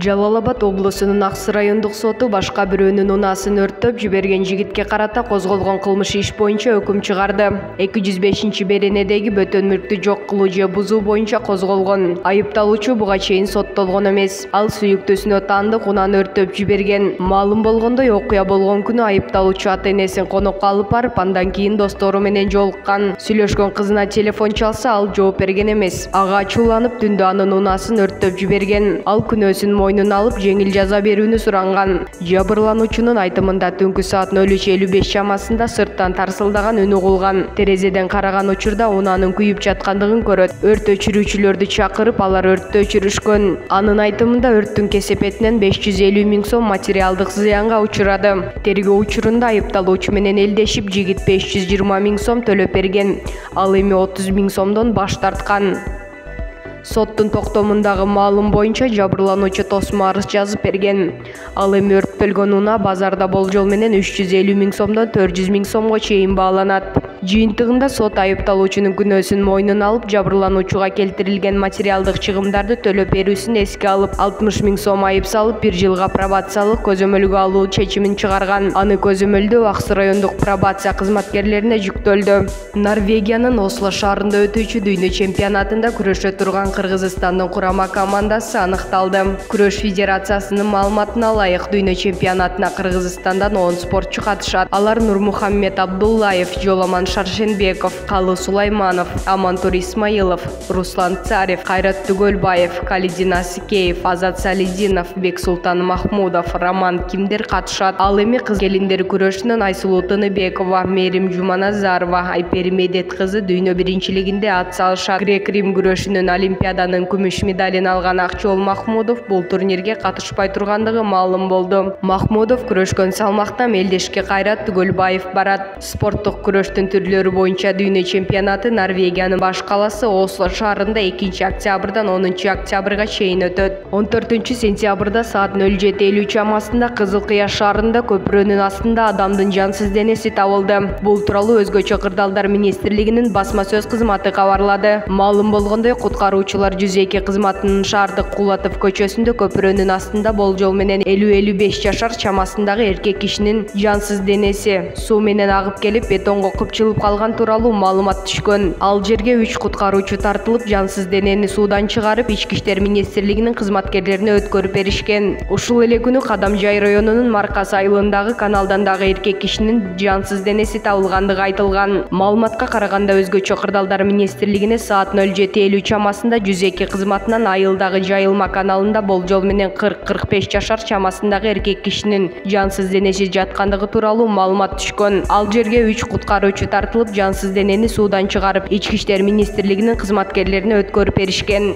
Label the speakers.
Speaker 1: Жалал Абад облусунун Аксы райондук соту башка бирөөнүн унасын өрттөп жиберген жигитке карата козголгон кылмыш иш боюнча өкүм чыгарды. 205 беренедеги бөтөн мүлктү жок кылуу же бузуу боюнча козголгон. Айыпталуучу буга чейин соттолгон эмес. Ал сүйүктүүсүнө таандык унаны өрттөп жиберген. Маалым болгондой, окуя болгон күнү айыпталуучу ата-энесин конокко алып барып, андан кийин достору менен жолуккан. Сүйлөшкөн кызына телефон чалса, ал жооп берген эмес. Ага ачууланып, түндө анын унасын өрттөп жиберген. Ал күнөөсүн мойнуна алып, жеңил жаза берүүнү суранган. Жабырлануучунун айтымында түнкү саат 03:55 чамасында сырттан тарсылдаган үн угулган. Терезеден караган учурда унаанын күйүп жаткандыгын көрөт. Өрт өчүрүүчүлөрдү чакырып, алар өрттү өчүрүшкөн. Анын айтымында өрттүн кесепетинен 550 000 сом материалдык зыянга учурады. Тергөө учурунда айыпталуучу менен элдешип, жигит 520 000 сом төлөп берген. Ал эми 30 000 сомдон баш тарткан. Соттун токтомундагы маалым боюнча жабырлануучу тосмо арыз жазып берген. Ал эми өрттөлгөн унаа базарда болжол менен 350 000 сомдон 400 000 сомго чейин бааланат. Жыйынтыгында сот айыпталуучунун күнөөсүн мойнуна алып, жабырлануучуга келтирилген материалдык чыгымдарды төлөп берүүсүн эске алып, 60 000 сом айып салып, 1 жылга пробациялык көзөмөлгө алуу чечимин чыгарган. Аны көзөмөлдөө Аксы райондук пробация кызматкерлерине жүктөлдү. Норвегиянын Осло шаарында өтүүчү дүйнө чемпионатында күрөшө турган Кыргызстандын курама командасы аныкталды. Күрөш федерациясынын маалыматына ылайык, дүйнө чемпионатына Кыргызстандан 10 спортчу катышат. Алар Нурмухаммед Абдуллаев, Жоламан Шаршенбеков, Калы Сулайманов, Амантур Исмаилов, Руслан Царев, Кайрат Түгөлбаев, Калидин Асикеев, Азат Салидинов, Бексултан Махмудов, Роман Кимдер катышат. Ал эми кыз келиндер күрөшүнөн Айсулуу Тыныбекова, Мерим Жуманазарова, Айпери Медет кызы дүйнө биринчилигинде ат салышат. Грек-Рим күрөшүнөн Олимпиаданын күмүш медалин алган Акчол Махмудов бул турнирге катышпай тургандыгы маалым болду. Махмудов күрөшкөн салмакта мелдешке Кайрат Түгөлбаев барат. Спорттук күрөштүн түрлөрү боюнча дүйнө чемпионаты Норвегиянын баш каласы Осло шаарында 2 октябрдан 10 октябрга чейин өтөт. 14 сентябрда саат 07:50 чамасында Кызыл Кыя шаарында көпүрөнүн астында адамдын жансыз денеси табылды. Бул тууралуу Өзгөчө кырдаалдар министрлигинин басма сөз кызматы кабарлады. Маалым болгондой, куткаруучулар 102 кызматынын шаардык Кулатов көчөсүндө көпүрөнүн астында болжол менен 50-55 жашар чамасындагы эркек кишинин жансыз денеси суу менен агып келип, бетонго кыпчылып калган тууралуу маалымат түшкөн. Ал жерге 3 куткаруучу тартылып, жансыз денени суудан чыгарып, Ички иштер министрлигинин кызматкерлерине өткөрүп беришкен. Ушул эле күнү Кадамжай районунун Маркас айылындагы каналдан дагы эркек кишинин жансыз денеси табылгандыгы айтылган. Маалыматка караганда, Өзгөчө кырдаалдар министрлигине саат 07:50 чамасында 102 кызматынан айылдагы жайылма каналында болжол менен 40-45 жашар чамасындагы эркек кишинин жансыз денеси жаткандыгы тууралуу маалымат түшкөн. Ал жерге 3 куткаруучу тартылып, жансыз денени суудан чыгарып, Ички иштер министрлигинин кызматкерлерине өткөрүп беришкен.